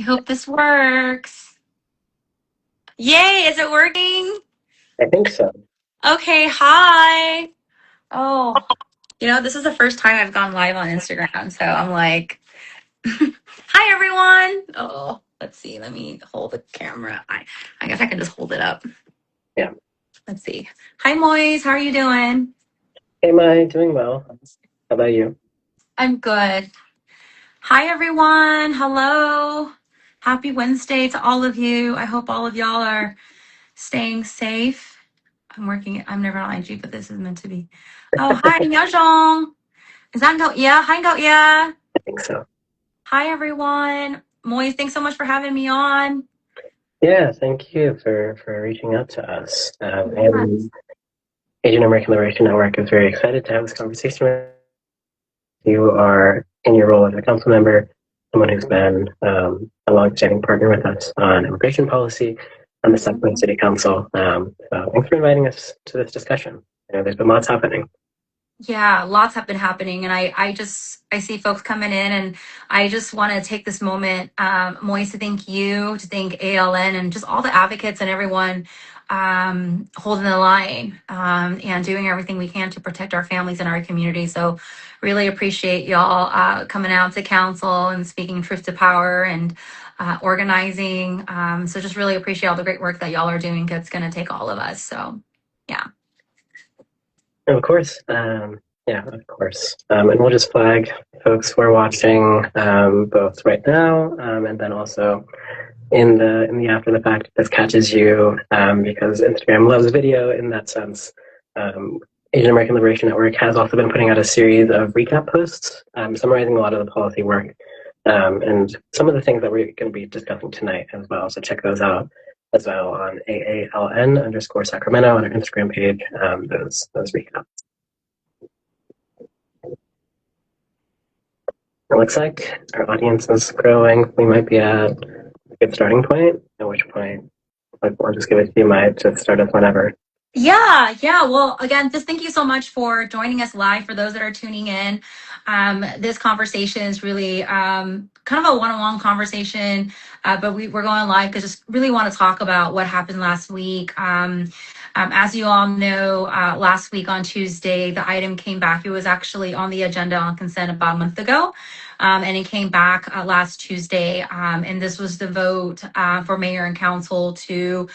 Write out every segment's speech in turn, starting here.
hope this works. Yay, is it working? I think so. Okay, hi. Oh, this is the first time I've gone live on Instagram, so I'm like, hi everyone. Oh, let's see. Let me hold the camera. I guess I can just hold it up. Yeah. Let's see. Hi Moise, how are you doing? Hey, Mai, doing well. How about you? I'm good. Hi everyone. Hello. Happy Wednesday to all of you. I hope all of y'all are staying safe. I'm never on IG, but this is meant to be. Oh, hi, Yajong. Is that Go? Yeah, hi, Go. Yeah. I think so. Hi, everyone. Moise, thanks so much for having me on. Yeah, thank you for reaching out to us. Yes. And Asian American Liberation Network is very excited to have this conversation with you. You are in your role as a council member, someone who's been a long-standing partner with us on immigration policy on the Sacramento City Council. So thanks for inviting us to this discussion. There's been lots happening. Yeah, lots have been happening, and I see folks coming in, and I just want to take this moment, Moise, to thank you, to thank AALN, and just all the advocates and everyone holding the line and doing everything we can to protect our families and our community. So, really appreciate y'all coming out to council and speaking truth to power and organizing. So, just really appreciate all the great work that y'all are doing. It's going to take all of us. So, yeah. Of course. Yeah, of course. And we'll just flag folks who are watching both right now and then also in the after the fact if this catches you because Instagram loves video in that sense. Asian American Liberation Network has also been putting out a series of recap posts summarizing a lot of the policy work and some of the things that we're going to be discussing tonight as well. So check those out as well on AALN_Sacramento on our Instagram page, those recaps. It looks like our audience is growing. We might be at a good starting point, at which point I'll just give it to you, Mike, to start us whenever. Yeah. Well, again, just thank you so much for joining us live. For those that are tuning in, this conversation is really kind of a one-on-one conversation, but we're going live because just really want to talk about what happened last week. As you all know, last week on Tuesday, the item came back. It was actually on the agenda on consent about a month ago. And it came back last Tuesday. And this was the vote for mayor and council to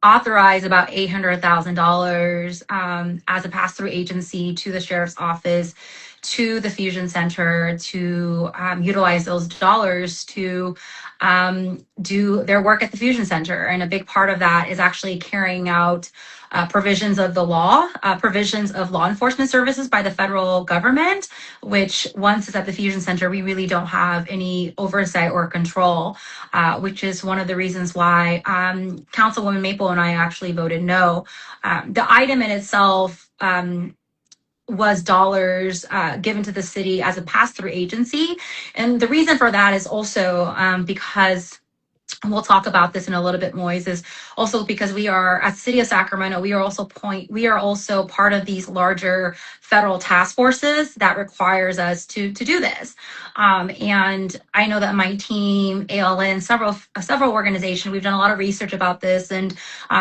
authorize about $800,000 as a pass-through agency to the sheriff's office, to the fusion center, to utilize those dollars to do their work at the fusion center. And a big part of that is actually carrying out provisions of the law, provisions of law enforcement services by the federal government, which once it's at the fusion center, we really don't have any oversight or control, which is one of the reasons why Councilwoman Maple and I actually voted no. The item in itself was dollars given to the city as a pass-through agency. And the reason for that is also because we'll talk about this in a little bit more, is also because we are at City of Sacramento, we are also part of these larger federal task forces that requires us to do this. And I know that my team, ALN, several organizations, we've done a lot of research about this, and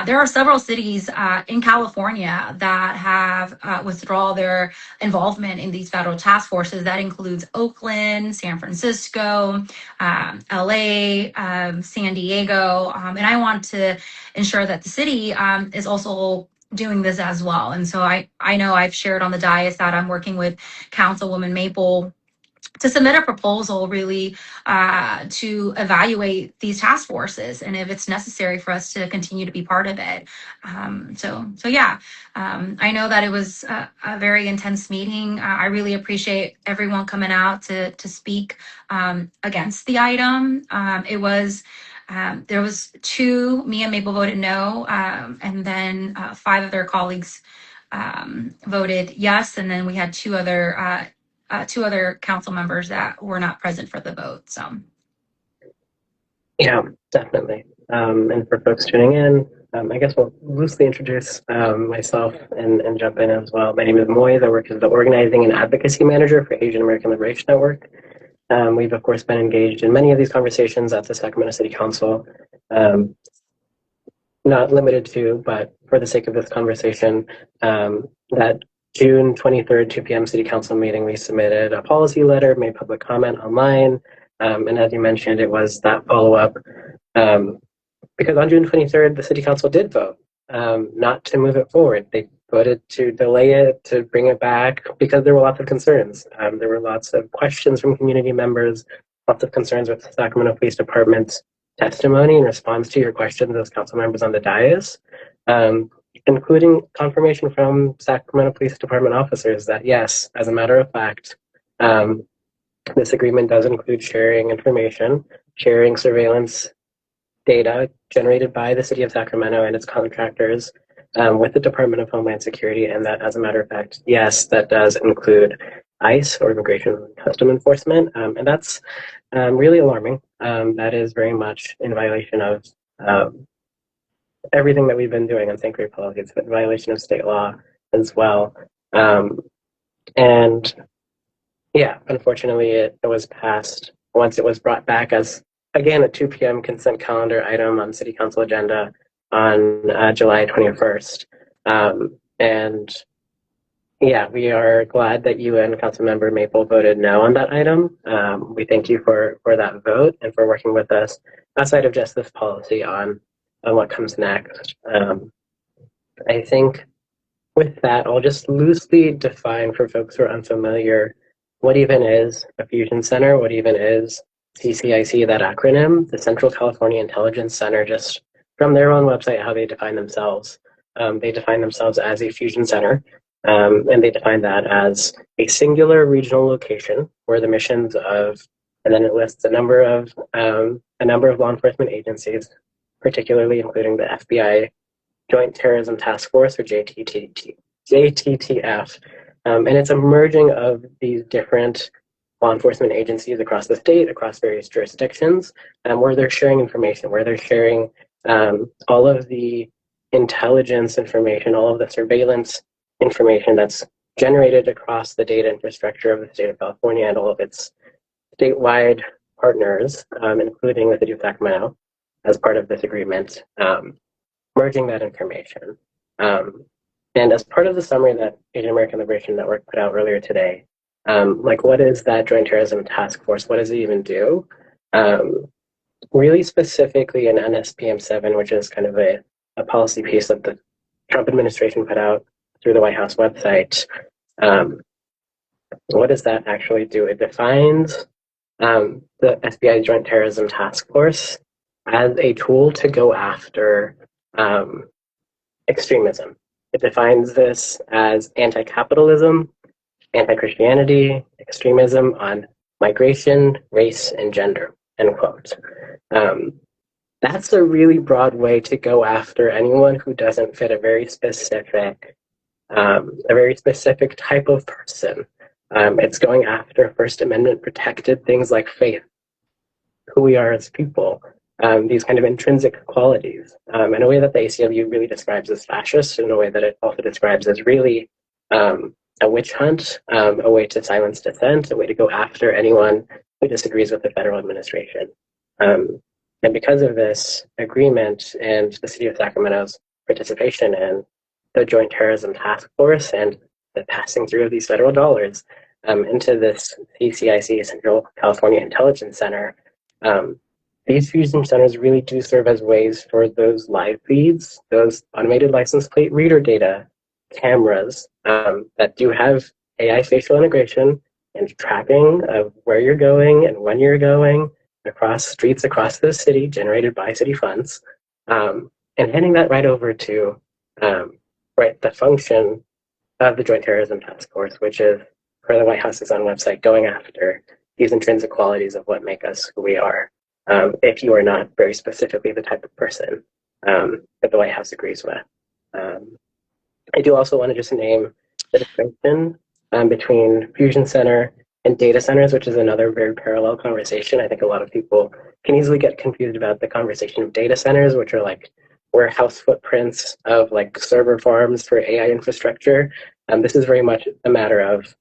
there are several cities in California that have withdrawn their involvement in these federal task forces. That includes Oakland, San Francisco, LA, San Diego, and I want to ensure that the city is also doing this as well. And so I know I've shared on the dais that I'm working with Councilwoman Maple to submit a proposal really to evaluate these task forces and if it's necessary for us to continue to be part of it. So yeah, I know that it was a very intense meeting. I really appreciate everyone coming out to speak against the item. There was two, me and Maple voted no, and then 5 of their colleagues voted yes, and then we had two other council members that were not present for the vote. So, yeah, definitely. And for folks tuning in, I guess we'll loosely introduce myself and jump in as well. My name is Moise. I work as the Organizing and Advocacy Manager for Asian American Liberation Network. We've, of course, been engaged in many of these conversations at the Sacramento City Council, not limited to, but for the sake of this conversation, that June 23rd, 2 p.m. City Council meeting, we submitted a policy letter, made public comment online, and as you mentioned, it was that follow-up, because on June 23rd, the City Council did vote not to move it forward. They voted to delay it, to bring it back, because there were lots of concerns. There were lots of questions from community members, lots of concerns with the Sacramento Police Department's testimony in response to your questions as council members on the dais, including confirmation from Sacramento Police Department officers that yes, as a matter of fact, this agreement does include sharing information, sharing surveillance data generated by the city of Sacramento and its contractors with the Department of Homeland Security, and that as a matter of fact, yes, that does include ICE, or Immigration and Customs Enforcement, and that's really alarming. That is very much in violation of everything that we've been doing on sanctuary policy. It's in violation of state law as well. And yeah, unfortunately, it was passed once it was brought back as, again, a 2 p.m. consent calendar item on City Council agenda on July 21st. And yeah, we are glad that you and Councilmember Maple voted no on that item. We thank you for that vote and for working with us outside of just this policy on what comes next. I think with that, I'll just loosely define for folks who are unfamiliar what even is a fusion center, what even is CCIC, that acronym, the Central California Intelligence Center, just from their own website, how they define themselves. They define themselves as a fusion center, and they define that as a singular regional location where the missions of, and then it lists a number of law enforcement agencies, particularly including the FBI Joint Terrorism Task Force, or JTTF, and it's a merging of these different law enforcement agencies across the state, across various jurisdictions, where they're sharing information, where they're sharing all of the intelligence information, all of the surveillance information that's generated across the data infrastructure of the state of California and all of its statewide partners, including the city of Sacramento, as part of this agreement, merging that information. And as part of the summary that Asian American Liberation Network put out earlier today, like, what is that Joint Terrorism Task Force? What does it even do? Really specifically in NSPM 7, which is kind of a policy piece that the Trump administration put out through the White House website, what does that actually do? It defines the FBI Joint Terrorism Task Force as a tool to go after extremism. It defines this as anti-capitalism, anti-Christianity, extremism on migration, race, and gender, end quote. That's a really broad way to go after anyone who doesn't fit a very specific type of person. It's going after First Amendment protected things like faith, who we are as people, these kind of intrinsic qualities, in a way that the ACLU really describes as fascist, in a way that it also describes as really a witch hunt, a way to silence dissent, a way to go after anyone who disagrees with the federal administration. And because of this agreement and the city of Sacramento's participation in the Joint Terrorism Task Force and the passing through of these federal dollars into this CCIC, Central California Intelligence Center, these fusion centers really do serve as ways for those live feeds, those automated license plate reader data cameras that do have AI facial integration and tracking of where you're going and when you're going across streets across the city generated by city funds, and handing that right over to the function of the Joint Terrorism Task Force, which is, per the White House's own website, going after these intrinsic qualities of what make us who we are, if you are not very specifically the type of person that the White House agrees with. I do also want to just name the distinction between Fusion Center and data centers, which is another very parallel conversation. I think a lot of people can easily get confused about the conversation of data centers, which are like warehouse footprints of like server farms for AI infrastructure. This is very much a matter of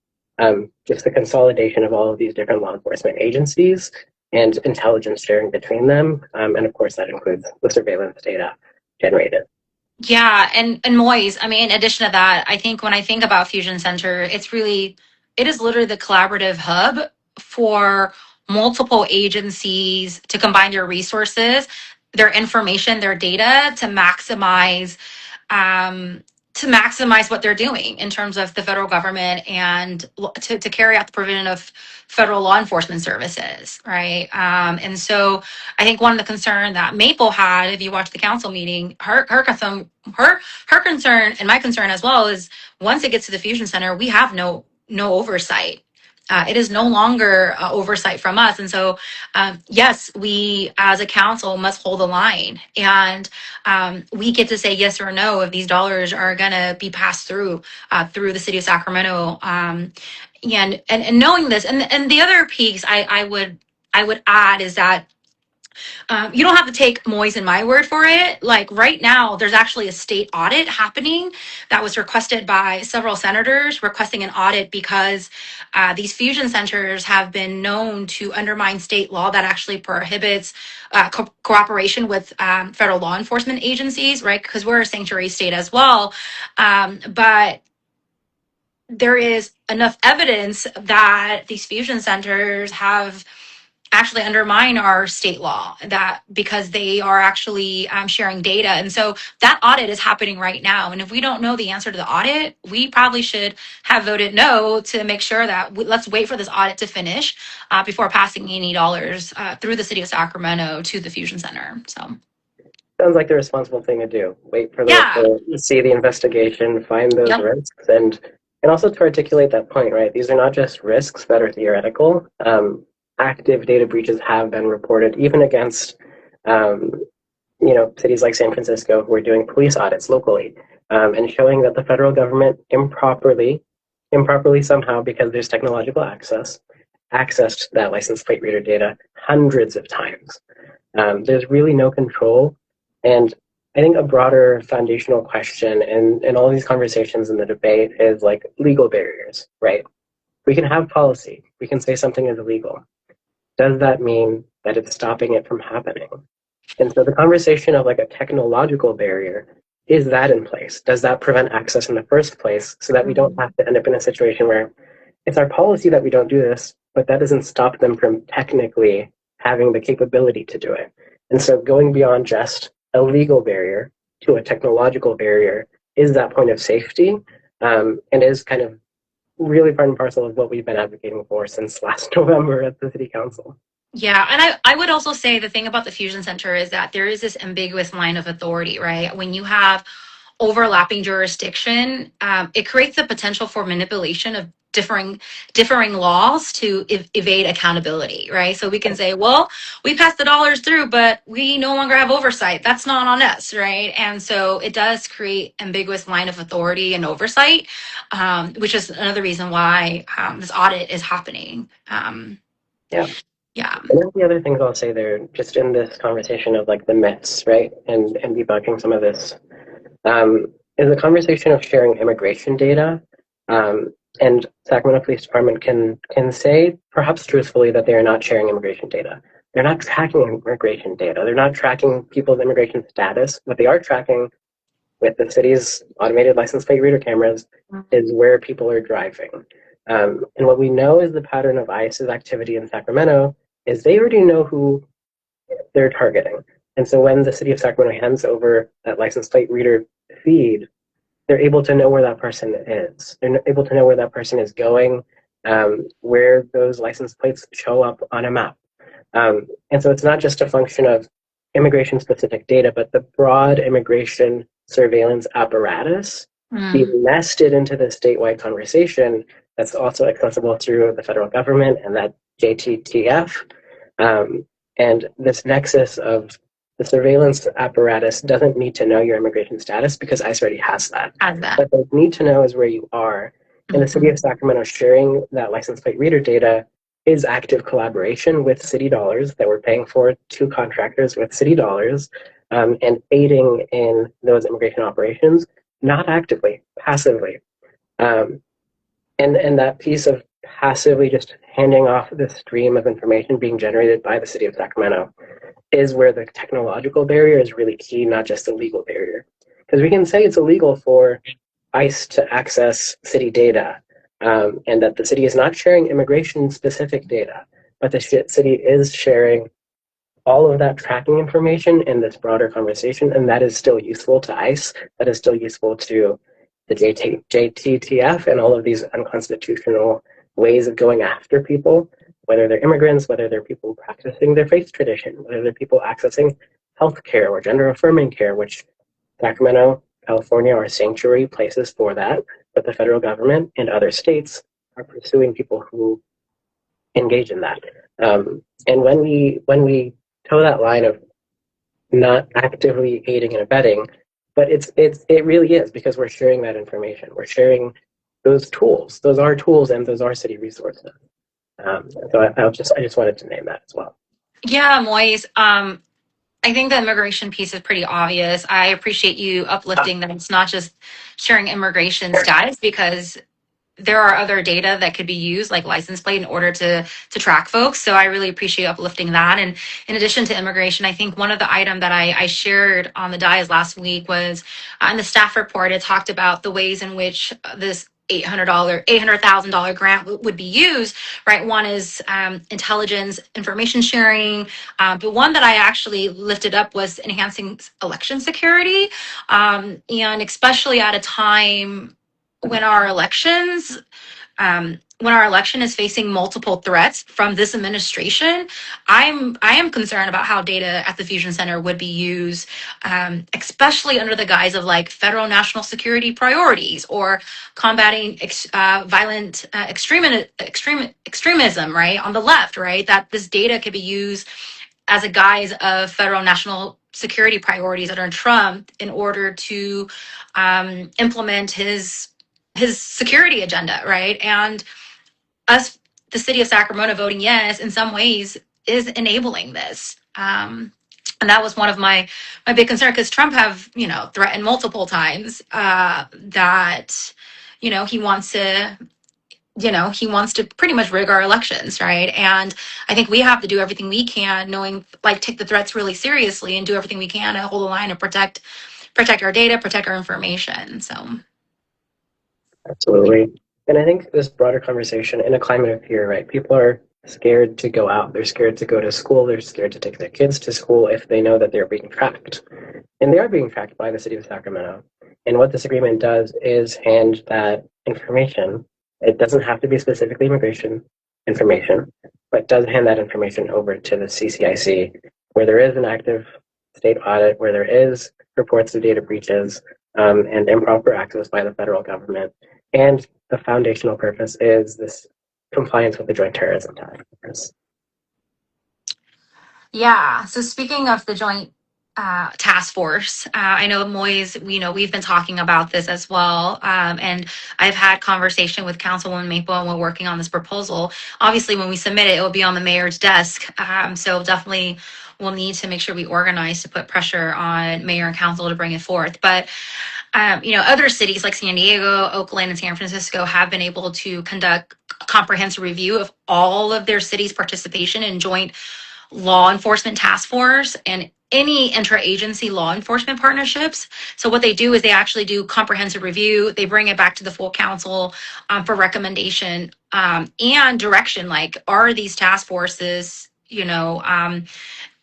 just the consolidation of all of these different law enforcement agencies and intelligence sharing between them. And of course, that includes the surveillance data generated. Yeah, and Moise, I mean, in addition to that, I think when I think about Fusion Center, it is literally the collaborative hub for multiple agencies to combine their resources, their information, their data um, to maximize what they're doing in terms of the federal government and to carry out the provision of federal law enforcement services, right? And so I think one of the concern that Maple had, if you watch the council meeting, her concern and my concern as well is once it gets to the Fusion Center, we have no oversight. It is no longer oversight from us. And so, yes, we as a council must hold the line. And we get to say yes or no if these dollars are going to be passed through the city of Sacramento. And knowing this, and the other piece I would add is that you don't have to take Moyes and my word for it. Like right now, there's actually a state audit happening that was requested by several senators requesting an audit because these fusion centers have been known to undermine state law that actually prohibits cooperation with federal law enforcement agencies, right? Because we're a sanctuary state as well. But there is enough evidence that these fusion centers have actually undermine our state law that because they are actually sharing data. And so that audit is happening right now. And if we don't know the answer to the audit, we probably should have voted no to make sure that let's wait for this audit to finish before passing any dollars through the city of Sacramento to the Fusion Center. So Sounds like the responsible thing to do. Wait for the yeah. report, see the investigation, find those Yep. risks, and also to articulate that point, right? These are not just risks that are theoretical. Active data breaches have been reported, even against, cities like San Francisco who are doing police audits locally, and showing that the federal government improperly somehow, because there's technological accessed that license plate reader data hundreds of times. There's really no control. And I think a broader foundational question in all these conversations in the debate is like legal barriers, right? We can have policy. We can say something is illegal. Does that mean that it's stopping it from happening? And so the conversation of like a technological barrier, is that in place? Does that prevent access in the first place so that we don't have to end up in a situation where it's our policy that we don't do this, but that doesn't stop them from technically having the capability to do it? And so going beyond just a legal barrier to a technological barrier is that point of safety, and is kind of really part and parcel of what we've been advocating for since last November at the City Council. Yeah, and I would also say the thing about the Fusion Center is that there is this ambiguous line of authority, right? When you have overlapping jurisdiction, it creates the potential for manipulation of differing laws to evade accountability, right? So we can say, well, we passed the dollars through, but we no longer have oversight. That's not on us, right? And so it does create ambiguous line of authority and oversight, which is another reason why this audit is happening. Yeah. Yeah. And one of the other things I'll say there, just in this conversation of like the myths, right, and debunking some of this, is the conversation of sharing immigration data. And Sacramento Police Department can say, perhaps truthfully, that they are not sharing immigration data. They're not tracking immigration data. They're not tracking people's immigration status. What they are tracking with the city's automated license plate reader cameras is where people are driving. And what we know is the pattern of ICE's activity in Sacramento is they already know who they're targeting. And so when the city of Sacramento hands over that license plate reader feed, they're able to know where that person is. They're able to know where that person is going, where those license plates show up on a map. And so it's not just a function of immigration-specific data, but the broad immigration surveillance apparatus being nested into the statewide conversation that's also accessible through the federal government and that JTTF. And this nexus of the surveillance apparatus doesn't need to know your immigration status because ICE already has that. What they need to know is where you are. And the city of Sacramento sharing that license plate reader data is active collaboration with city dollars that we're paying for to contractors with city dollars, and aiding in those immigration operations, not actively, passively. And that piece of passively just handing off this stream of information being generated by the city of Sacramento is where the technological barrier is really key, not just the legal barrier. Because we can say it's illegal for ICE to access city data, and that the city is not sharing immigration-specific data, but the city is sharing all of that tracking information in this broader conversation, and that is still useful to ICE, that is still useful to the JTTF and all of these unconstitutional ways of going after people, whether they're immigrants, whether they're people practicing their faith tradition, whether they're people accessing healthcare or gender affirming care, which Sacramento, California are sanctuary places for that, but the federal government and other states are pursuing people who engage in that. And when we toe that line of not actively aiding and abetting, but it really is, because we're sharing that information. We're sharing those tools. Those are tools, and those are city resources. So I just wanted to name that as well. Yeah, Moise. I think the immigration piece is pretty obvious. I appreciate you uplifting that it's not just sharing immigration status, because there are other data that could be used, like license plate, in order to track folks. So I really appreciate uplifting that. And in addition to immigration, I think one of the items that I shared on the dais last week was in the staff report. It talked about the ways in which this $800,000 grant would be used, right? One is intelligence, information sharing. But one that I actually lifted up was enhancing election security. And especially at a time when our election is facing multiple threats from this administration, I am concerned about how data at the Fusion Center would be used, especially under the guise of like federal national security priorities or combating violent extremism, right, on the left, right? That this data could be used as a guise of federal national security priorities under Trump in order to implement his security agenda, right? And us, the city of Sacramento, voting yes in some ways is enabling this. And that was one of my big concerns, because Trump have threatened multiple times that he wants to pretty much rig our elections, right? And I think we have to do everything we can, knowing, like, take the threats really seriously and do everything we can to hold the line and protect our data, protect our information. So Absolutely. And I think this broader conversation in a climate of fear, right? People are scared to go out. They're scared to go to school. They're scared to take their kids to school if they know that they're being tracked. And they are being tracked by the city of Sacramento. And what this agreement does is hand that information. It doesn't have to be specifically immigration information, but does hand that information over to the CCIC, where there is an active state audit, where there is reports of data breaches, and improper access by the federal government. And the foundational purpose is this compliance with the Joint Terrorism Task Force. yeah. So speaking of the Joint Task Force, I know Moise, we've been talking about this as well, and I've had conversation with Councilwoman Maple, and we're working on this proposal. Obviously, when we submit it, it will be on the mayor's desk. So definitely, we'll need to make sure we organize to put pressure on mayor and council to bring it forth. But other cities like San Diego, Oakland, and San Francisco have been able to conduct a comprehensive review of all of their cities' participation in joint law enforcement task force and any interagency law enforcement partnerships. So what they do is they actually do comprehensive review. They bring it back to the full council for recommendation and direction. Like, are these task forces,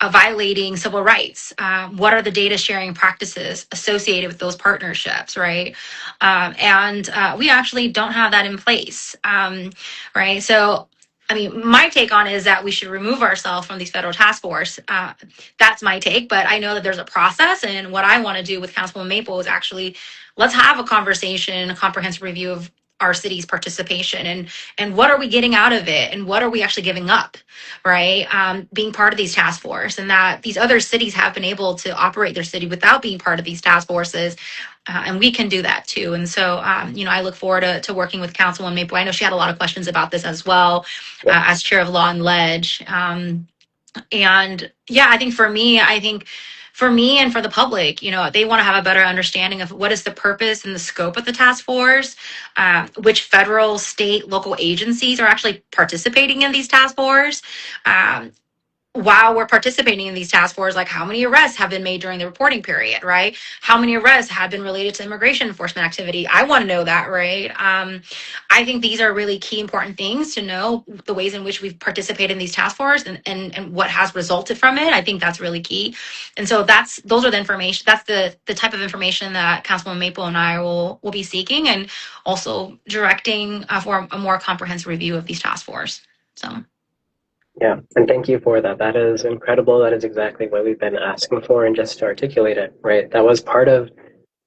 violating civil rights? What are the data sharing practices associated with those partnerships, right? And we actually don't have that in place, right? So, I mean, my take on it is that we should remove ourselves from these federal task force. That's my take, but I know that there's a process, and what I want to do with Councilwoman Maple is actually, let's have a conversation, a comprehensive review of our city's participation and what are we getting out of it, and what are we actually giving up, right? Being part of these task force, and that these other cities have been able to operate their city without being part of these task forces. And we can do that too. And so, I look forward to working with Councilwoman Maple. I know she had a lot of questions about this as well, as chair of Law and Ledge. And yeah, I think for me and for the public, they want to have a better understanding of what is the purpose and the scope of the task force, which federal, state, local agencies are actually participating in these task force. While we're participating in these task forces, like how many arrests have been made during the reporting period, right? How many arrests have been related to immigration enforcement activity? I want to know that, right? I think these are really key important things to know, the ways in which we've participated in these task forces and what has resulted from it. I think that's really key. And so those are the information, that's the type of information that Councilwoman Maple and I will be seeking, and also directing for a more comprehensive review of these task forces. So. Yeah, and thank you for that. That is incredible. That is exactly what we've been asking for, and just to articulate it, right? That was part of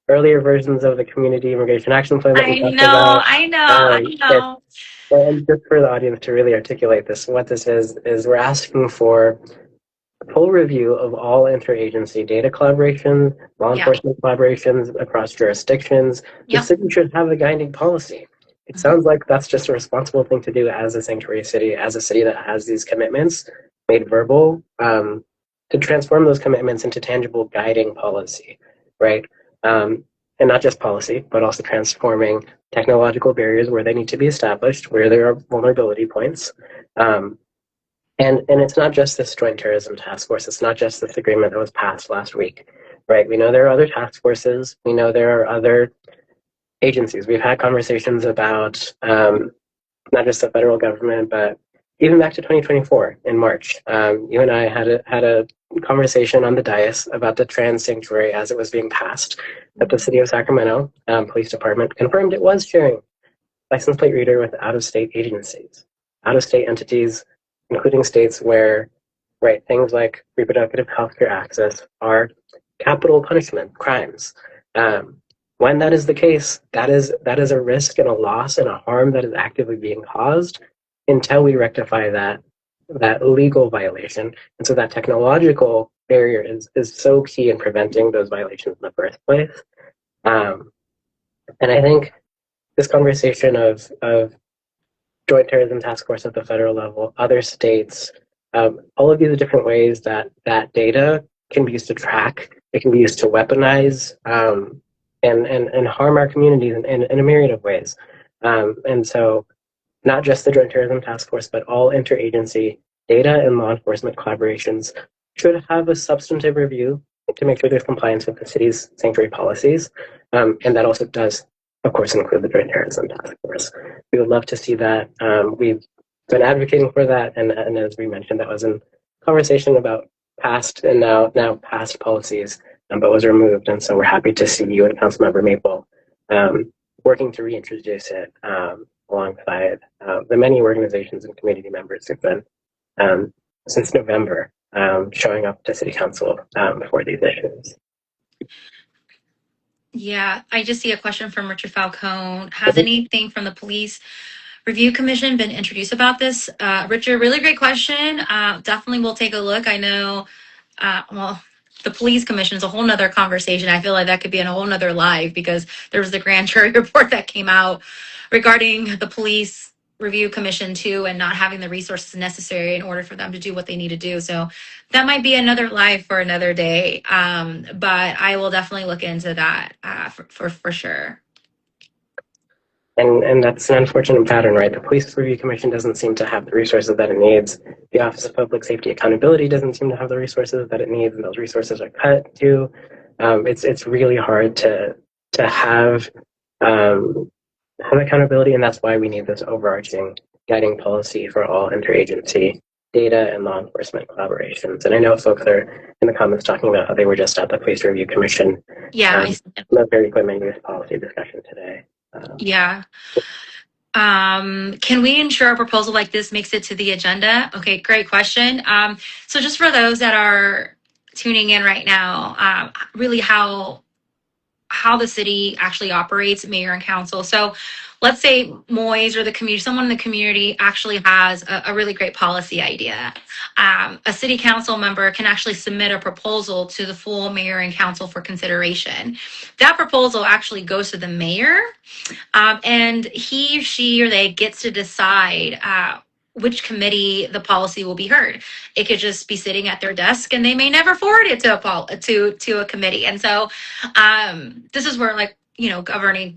earlier versions of the Community Immigration Action Plan that we talked about. I know. And just for the audience to really articulate this, what this is we're asking for a full review of all interagency data collaboration, law enforcement collaborations across jurisdictions. The city should have a guiding policy. It sounds like that's just a responsible thing to do as a sanctuary city, as a city that has these commitments made verbal, to transform those commitments into tangible guiding policy, right? And not just policy, but also transforming technological barriers where they need to be established, where there are vulnerability points. And it's not just this joint terrorism task force. It's not just this agreement that was passed last week, right? We know there are other task forces. We know there are other agencies. We've had conversations about not just the federal government, but even back to 2024 in March. You and I had a conversation on the dais about the trans sanctuary as it was being passed, that the city of Sacramento Police Department confirmed it was sharing license plate reader with out-of-state agencies, out-of-state entities, including states where, right, things like reproductive health care access are capital punishment crimes. When that is the case, that is a risk and a loss and a harm that is actively being caused until we rectify that legal violation. And so that technological barrier is so key in preventing those violations in the first place. And I think this conversation of joint terrorism task force at the federal level, other states, all of these different ways that data can be used to track, it can be used to weaponize, and harm our communities in a myriad of ways. And so not just the Joint Terrorism Task Force, but all interagency data and law enforcement collaborations should have a substantive review to make sure there's compliance with the city's sanctuary policies. And that also does, of course, include the Joint Terrorism Task Force. We would love to see that. We've been advocating for that. And as we mentioned, that was in conversation about past and now past policies, but was removed. And so we're happy to see you and Councilmember Maple working to reintroduce it alongside the many organizations and community members who've been since November showing up to City Council for these issues. Yeah, I just see a question from Richard Falcone. Has anything from the Police Review Commission been introduced about this? Richard, really great question. Definitely we'll take a look. I know, the police commission is a whole nother conversation. I feel like that could be in a whole nother live, because there was the grand jury report that came out regarding the police review commission too, and not having the resources necessary in order for them to do what they need to do. So that might be another live for another day. But I will definitely look into that for sure. And that's an unfortunate pattern, right? The Police Review Commission doesn't seem to have the resources that it needs. The Office of Public Safety Accountability doesn't seem to have the resources that it needs, and those resources are cut too. It's really hard to have accountability, and that's why we need this overarching guiding policy for all interagency data and law enforcement collaborations. And I know folks are in the comments talking about how they were just at the Police Review Commission military equipment use policy discussion today. Can we ensure a proposal like this makes it to the agenda? Okay, great question. So just for those that are tuning in right now, really how the city actually operates, mayor and council. So let's say Moise or the community, someone in the community actually has a really great policy idea. A city council member can actually submit a proposal to the full mayor and council for consideration. That proposal actually goes to the mayor, and he, she, or they gets to decide which committee the policy will be heard. It could just be sitting at their desk and they may never forward it to a committee. And so this is where, like,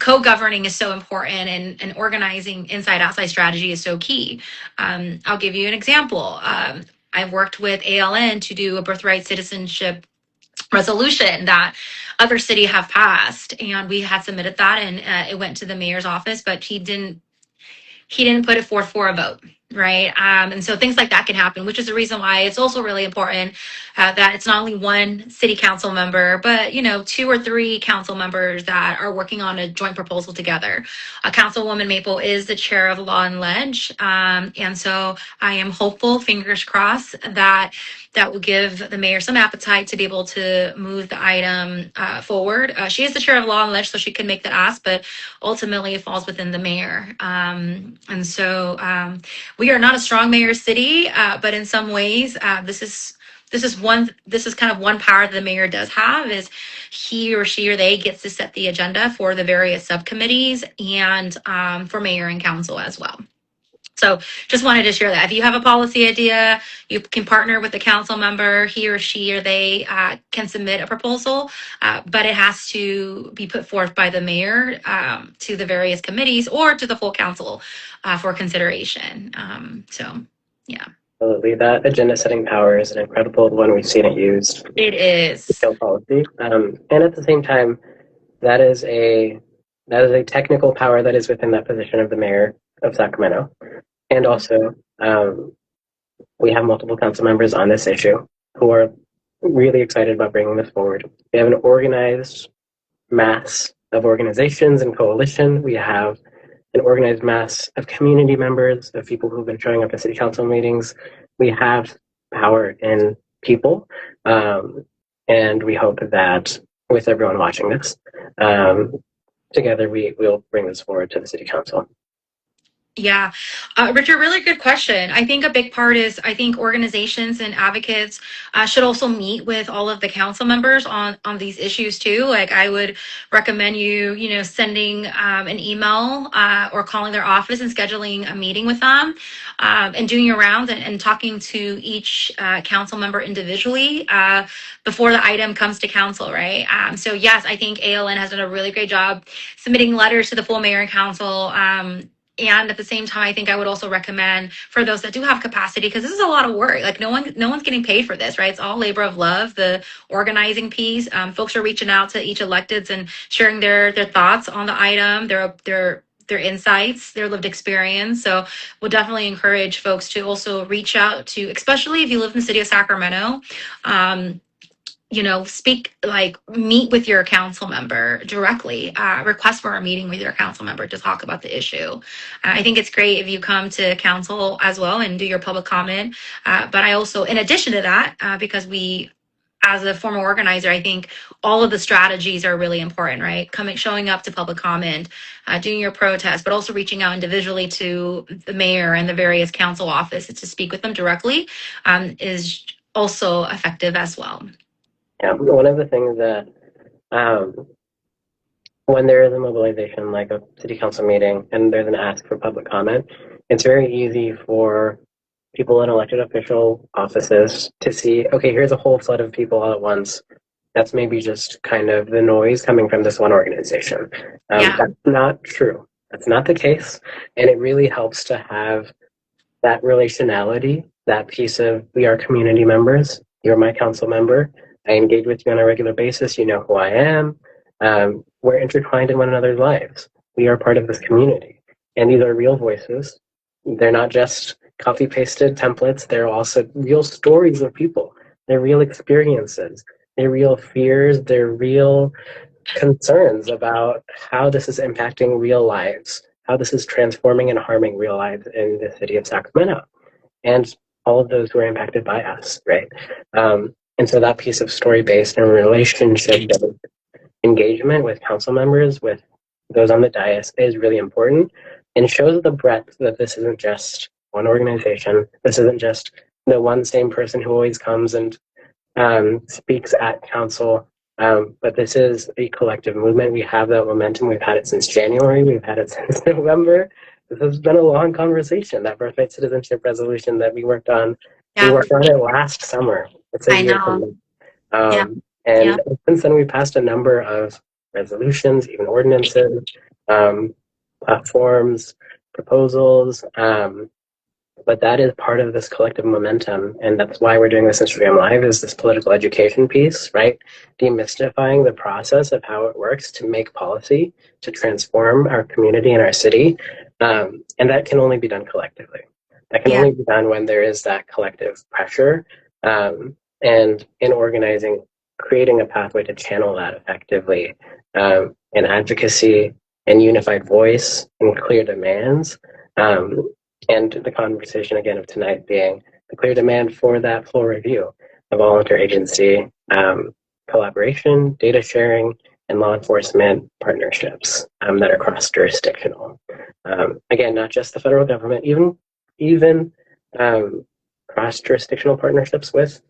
co-governing is so important, and organizing inside outside strategy is so key. I'll give you an example. I've worked with AALN to do a birthright citizenship resolution that other city have passed, and we had submitted that, and it went to the mayor's office, but he didn't put it forth for a vote, right? And so things like that can happen, which is the reason why it's also really important that it's not only one city council member, but 2 or 3 council members that are working on a joint proposal together. Councilwoman Maple is the chair of Law and Ledge, and so I am hopeful, fingers crossed, that will give the mayor some appetite to be able to move the item forward. She is the chair of Law and Ledge, so she can make that ask, but ultimately it falls within the mayor. And so we are not a strong mayor city, but in some ways, this is kind of one power that the mayor does have, is he or she or they gets to set the agenda for the various subcommittees and for mayor and council as well. So just wanted to share that. If you have a policy idea, you can partner with the council member. He or she or they can submit a proposal, but it has to be put forth by the mayor to the various committees or to the full council for consideration. So, yeah. Absolutely. That agenda setting power is an incredible one. We've seen it used. It is. Policy. And at the same time, that is a technical power that is within that position of the mayor of Sacramento. And also, we have multiple council members on this issue who are really excited about bringing this forward. We have an organized mass of organizations and coalition. We have an organized mass of community members, of people who've been showing up at city council meetings. We have power in people, and we hope that with everyone watching this, together we'll bring this forward to the city council. Yeah. Richard, really good question. I think a big part is, I think organizations and advocates should also meet with all of the council members on these issues too. Like, I would recommend you sending an email or calling their office and scheduling a meeting with them, and doing your rounds and talking to each council member individually before the item comes to council, right? So yes, I think AALN has done a really great job submitting letters to the full mayor and council. And at the same time, I think I would also recommend for those that do have capacity, because this is a lot of work. Like, no one's getting paid for this, right? It's all labor of love, the organizing piece. Folks are reaching out to each electeds and sharing their thoughts on the item, their insights, their lived experience. So we'll definitely encourage folks to also reach out to, especially if you live in the city of Sacramento, meet with your council member directly, request for a meeting with your council member to talk about the issue. I think it's great if you come to council as well and do your public comment. But I also, in addition to that, because as a former organizer, I think all of the strategies are really important, right? Showing up to public comment, doing your protest, but also reaching out individually to the mayor and the various council offices to speak with them directly is also effective as well. Yeah, one of the things that when there is a mobilization like a city council meeting and there's an ask for public comment, it's very easy for people in elected official offices to see, okay, here's a whole flood of people all at once. That's maybe just kind of the noise coming from this one organization. That's not true. That's not the case. And it really helps to have that relationality, that piece of, we are community members. You're my council member. I engage with you on a regular basis. You know who I am. We're intertwined in one another's lives. We are part of this community. And these are real voices. They're not just copy-pasted templates. They're also real stories of people. They're real experiences. They're real fears. They're real concerns about how this is impacting real lives, how this is transforming and harming real lives in the city of Sacramento. And all of those who are impacted by us, right? And so that piece of story-based and relationship-based engagement with council members, with those on the dais, is really important and shows the breadth that this isn't just one organization. This isn't just the one same person who always comes and speaks at council, but this is a collective movement. We have that momentum. We've had it since January. We've had it since November. This has been a long conversation. That birthright citizenship resolution that we worked on Yeah, it last summer. It's a I year know. from Yeah, now. yeah, And since then, we passed a number of resolutions, even ordinances, um, platforms, proposals. But that is part of this collective momentum, and that's why we're doing this Instagram Live, is this political education piece, right? Demystifying the process of how it works to make policy, to transform our community and our city. And that can only be done collectively. That can yeah, only be done when there is that collective pressure, and in organizing, creating a pathway to channel that effectively, in advocacy and unified voice and clear demands. Um, and the conversation again of tonight being the clear demand for that full review of all interagency collaboration, data sharing, and law enforcement partnerships that are cross jurisdictional. Again, not just the federal government, even cross jurisdictional partnerships with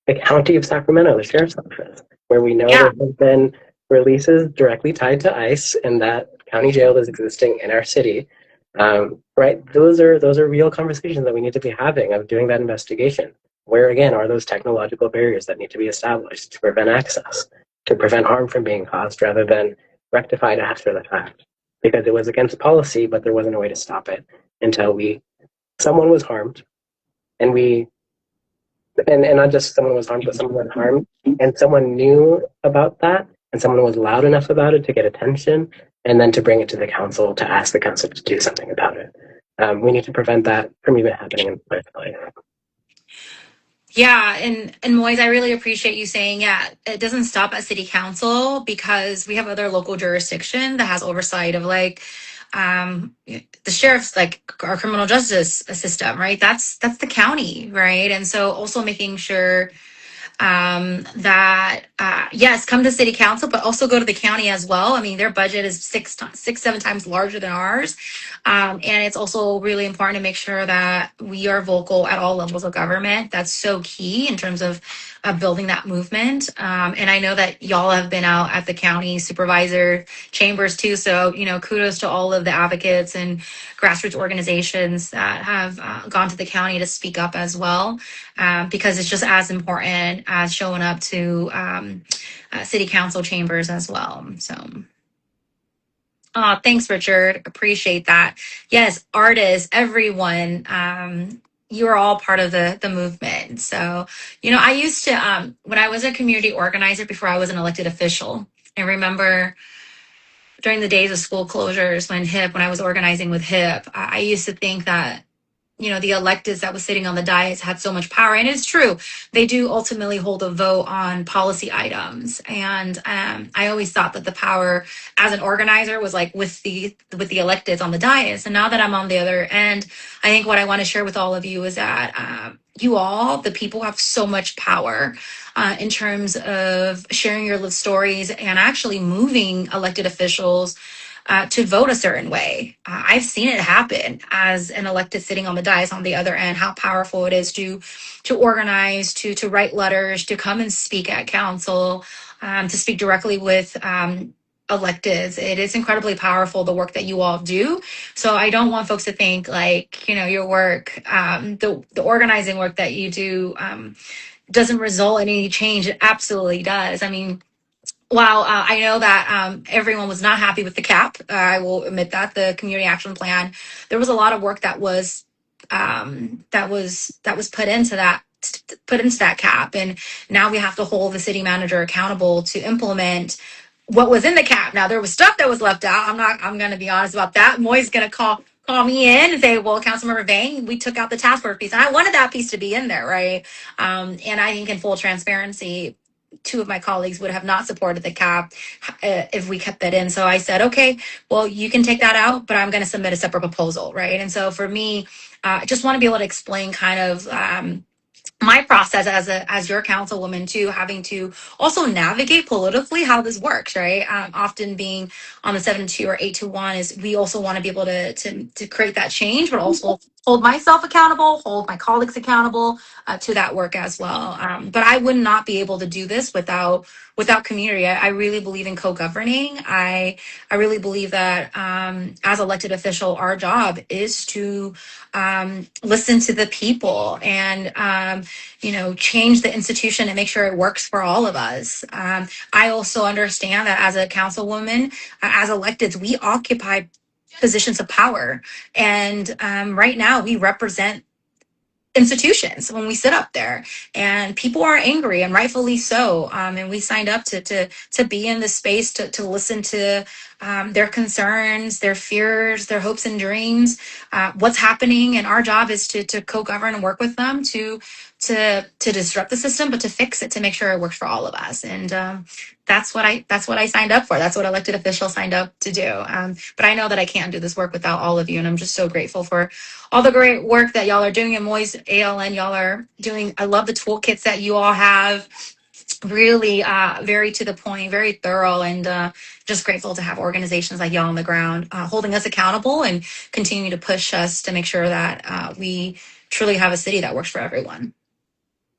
the County of Sacramento, the Sheriff's Office, where we know yeah. there have been releases directly tied to ICE, and that county jail is existing in our city. Right, those are real conversations that we need to be having of doing that investigation. Where again are those technological barriers that need to be established to prevent access, to prevent harm from being caused, rather than rectified after the fact? Because it was against policy, but there wasn't a way to stop it until someone was harmed, and and not just someone was harmed, but someone was harmed, and someone knew about that, and someone was loud enough about it to get attention, and then to bring it to the council to ask the council to do something about it. We need to prevent that from even happening in the first place. Yeah, and Moise, I really appreciate you saying, yeah, it doesn't stop at city council because we have other local jurisdiction that has oversight of like the sheriff's, like our criminal justice system, right? That's the county, right? And so also making sure that yes, come to city council, but also go to the county as well. I mean, their budget is seven times larger than ours, and it's also really important to make sure that we are vocal at all levels of government. That's so key in terms of building that movement. And I know that y'all have been out at the county supervisor chambers too. So kudos to all of the advocates and grassroots organizations that have gone to the county to speak up as well, because it's just as important as showing up to city council chambers as well. So, thanks, Richard. Appreciate that. Yes, artists, everyone. You are all part of the movement. So, I used to when I was a community organizer before I was an elected official. I remember during the days of school closures when I was organizing with HIP, I used to think that the electeds that was sitting on the dais had so much power. And it's true. They do ultimately hold a vote on policy items. And I always thought that the power as an organizer was like with the electeds on the dais. And now that I'm on the other end, I think what I want to share with all of you is that you all, the people, have so much power in terms of sharing your lived stories and actually moving elected officials to vote a certain way. I've seen it happen as an elected sitting on the dais on the other end, how powerful it is to organize, to write letters, to come and speak at council, to speak directly with electeds. It is incredibly powerful, the work that you all do. So I don't want folks to think like, your work, the organizing work that you do doesn't result in any change. It absolutely does. I mean, while I know that everyone was not happy with the cap, I will admit that the community action plan, there was a lot of work that was put into that cap, and now we have to hold the city manager accountable to implement what was in the cap. Now there was stuff that was left out. I'm going to be honest about that. Moy's going to call me in and say, well, Councilmember Vang, we took out the task force piece, and I wanted that piece to be in there, right? And I think in full transparency, two of my colleagues would have not supported the cap if we kept that in. So I said, okay, well, you can take that out, but I'm going to submit a separate proposal, right? And so for me, I just want to be able to explain kind of my process as your councilwoman too, having to also navigate politically how this works, right? Often being on the 7-2 or 8-1 is we also want to be able to create that change, but also hold myself accountable, hold my colleagues accountable to that work as well. But I would not be able to do this without community. I really believe in co-governing. I really believe that as elected official, our job is to listen to the people and change the institution and make sure it works for all of us. I also understand that as a councilwoman, as electeds, we occupy positions of power, and right now we represent institutions when we sit up there, and people are angry, and rightfully so. And we signed up to be in the space to listen to their concerns, their fears, their hopes and dreams, what's happening. And our job is to co-govern and work with them to disrupt the system, but to fix it, to make sure it works for all of us. And that's what I signed up for. That's what elected officials signed up to do. But I know that I can't do this work without all of you, and I'm just so grateful for all the great work that y'all are doing. And Moise, ALN, y'all are doing. I love the toolkits that you all have. Really, very to the point, very thorough, and just grateful to have organizations like y'all on the ground holding us accountable and continuing to push us to make sure that we truly have a city that works for everyone.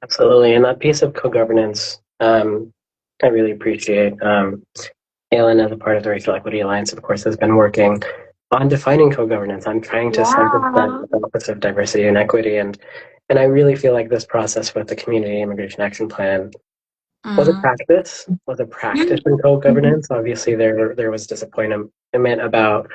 Absolutely, and that piece of co-governance, I really appreciate. AALN, as a part of the Racial Equity Alliance, of course, has been working on defining co-governance. I'm trying to center the Office of Diversity and Equity, and I really feel like this process with the Community Immigration Action Plan was a practice, in co-governance. Obviously, there was disappointment about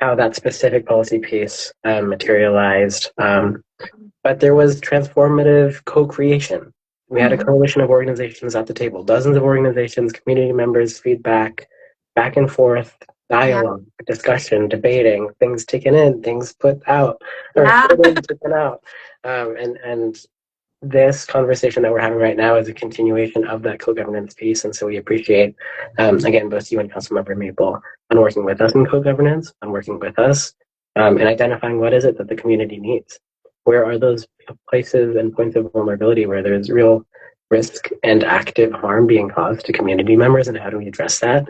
how that specific policy piece materialized, but there was transformative co-creation. We had a coalition of organizations at the table, dozens of organizations, community members, feedback, back and forth, dialogue, discussion, debating, things taken in, things put out, or taken out. And this conversation that we're having right now is a continuation of that co-governance piece. And so we appreciate, again, both you and Councilmember Maple on working with us in co-governance, on working with us, and identifying what is it that the community needs. Where are those places and points of vulnerability where there's real risk and active harm being caused to community members, and how do we address that?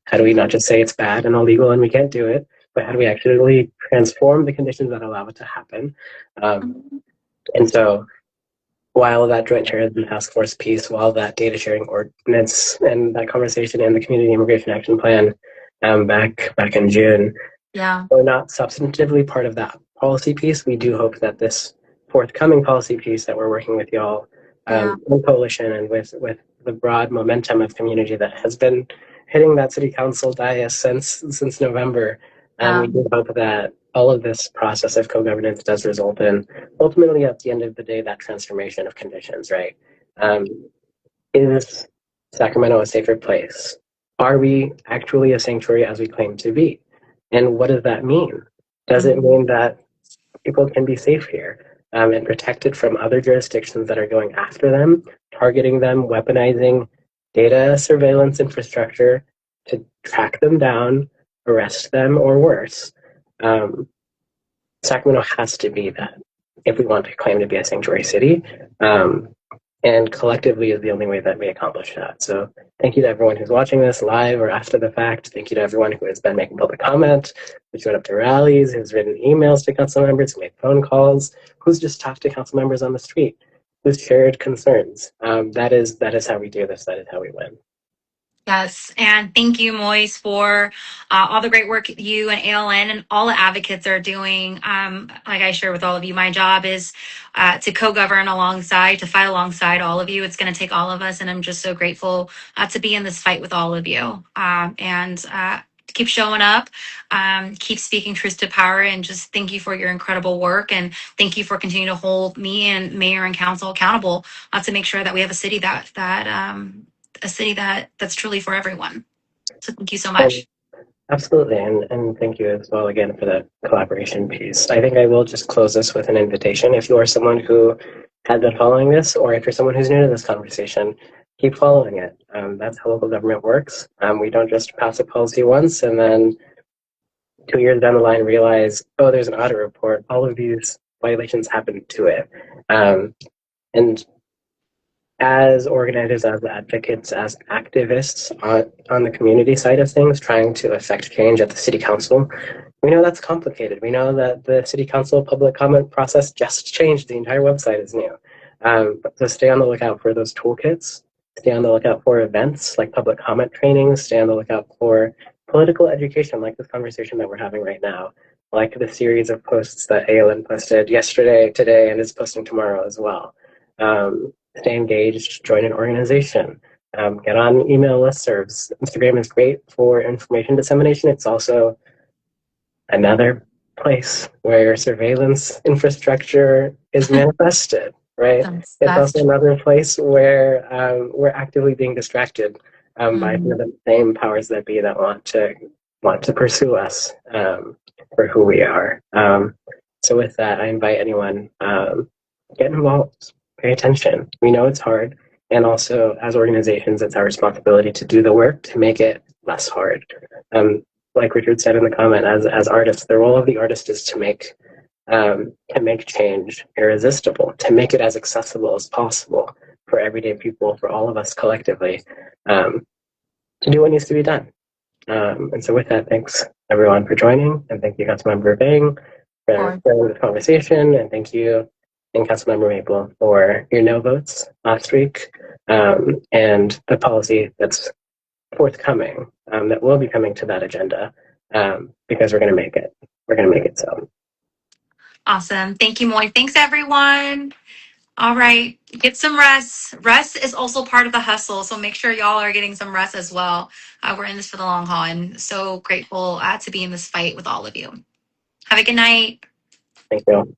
How do we not just say it's bad and illegal and we can't do it, but how do we actually transform the conditions that allow it to happen? And so while that joint chair and task force piece, while that data sharing ordinance and that conversation in the Community Immigration Action Plan back in June, we're not substantively part of that policy piece, we do hope that this forthcoming policy piece that we're working with y'all in coalition and with the broad momentum of community that has been hitting that city council dais since November, we do hope that all of this process of co-governance does result in, ultimately at the end of the day, that transformation of conditions, right? Is Sacramento a safer place? Are we actually a sanctuary as we claim to be? And what does that mean? Does it mean that people can be safe here and protected from other jurisdictions that are going after them, targeting them, weaponizing data surveillance infrastructure to track them down, arrest them, or worse? Sacramento has to be that if we want to claim to be a sanctuary city. And collectively is the only way that we accomplish that. So thank you to everyone who's watching this live or after the fact. Thank you to everyone who has been making public comment, who's showed up to rallies, who's written emails to council members, who made phone calls, who's just talked to council members on the street, who's shared concerns. That is how we do this. That is how we win. Yes, and thank you, Moise, for all the great work you and ALN and all the advocates are doing. Like I share with all of you, my job is to co-govern alongside, to fight alongside all of you. It's going to take all of us, and I'm just so grateful to be in this fight with all of you. And keep showing up, keep speaking truth to power, and just thank you for your incredible work, and thank you for continuing to hold me and mayor and council accountable to make sure that we have a city that's truly for everyone. So thank you so much. Absolutely, and thank you as well again for the collaboration piece. I think I will just close this with an invitation. If you are someone who has been following this, or if you're someone who's new to this conversation, keep following it. That's how local government works. We don't just pass a policy once and then 2 years down the line realize, oh, there's an audit report. All of these violations happened to it. And as organizers, as advocates, as activists on the community side of things, trying to affect change at the city council, we know that's complicated. We know that the city council public comment process just changed. The entire website is new. So stay on the lookout for those toolkits. Stay on the lookout for events like public comment trainings. Stay on the lookout for political education like this conversation that we're having right now, like the series of posts that AALN posted yesterday, today, and is posting tomorrow as well. Stay engaged, join an organization, get on email listservs. Instagram is great for information dissemination. It's also another place where surveillance infrastructure is manifested, right? It's That's also another place where we're actively being distracted by the same powers that be that want to pursue us for who we are. So with that, I invite anyone get involved, pay attention. We know it's hard, and also as organizations, it's our responsibility to do the work to make it less hard. Like Richard said in the comment, as artists, the role of the artist is to make change irresistible, to make it as accessible as possible for everyday people, for all of us collectively, to do what needs to be done. And so with that, thanks everyone for joining, and thank you, Councilmember Vang, for sharing the conversation, and thank you, and Councilmember Maple, for your no votes last week, and the policy that's forthcoming, that will be coming to that agenda, because we're going to make it. We're going to make it so. awesome. Thank you, Moy. Thanks, everyone. All right, get some rest. Rest is also part of the hustle, so make sure y'all are getting some rest as well. We're in this for the long haul, and so grateful to be in this fight with all of you. Have a good night. Thank you.